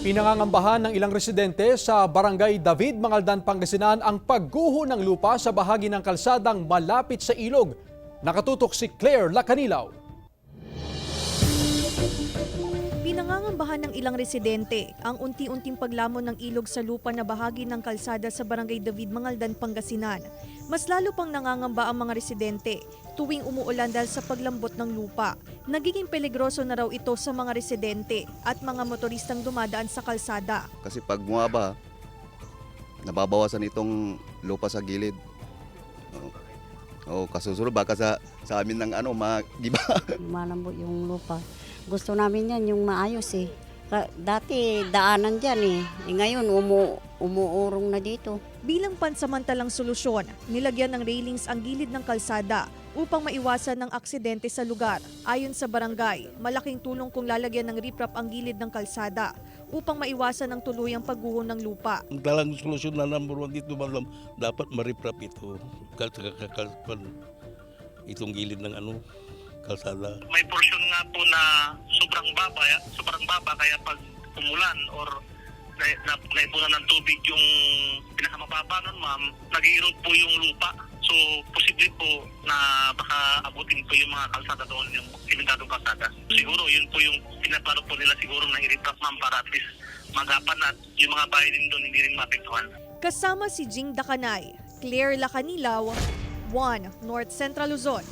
Pinangangambahan ng ilang residente sa Barangay David, Mangaldan, Pangasinan ang pagguho ng lupa sa bahagi ng kalsadang malapit sa ilog. Nakatutok si Claire Lacanilaw. Pinangangambahan ng ilang residente ang unti-unting paglamon ng ilog sa lupa na bahagi ng kalsada sa Barangay David, Mangaldan, Pangasinan. Mas lalo pang nangangamba ang mga residente tuwing umuulan dahil sa paglambot ng lupa. Nagiging peligroso na raw ito sa mga residente at mga motoristang dumadaan sa kalsada. Kasi pag bumaba, nababawasan itong lupa sa gilid. Kasusunod baka sa amin ng di ba? Malambot yung lupa. Gusto namin yan yung maayos eh. Dati daanan dyan eh. Ngayon umuurong na dito. Bilang pansamantalang solusyon, nilagyan ng railings ang gilid ng kalsada upang maiwasan ng aksidente sa lugar. Ayon sa barangay, malaking tulong kung lalagyan ng riprap ang gilid ng kalsada upang maiwasan ang tuluyang pagguho ng lupa. Ang talagang solusyon na number one dito, dapat mariprap ito. Itong gilid ng kalsada. May portion nga po na sobrang baba kaya pag umulan or naipunan ng tubig yung pinakamababa nun, ma'am, nag-erode po yung lupa. So, posible po na baka abutin po yung mga kalsada doon, yung simentadong kalsada. Siguro, yun po yung pinaplano po nila siguro na i-retract, ma'am, para at least magapan at yung mga bahay din doon hindi rin mapektuhan. Kasama si Jing Dakanay, Claire Lacanilaw, 1 North Central Luzon.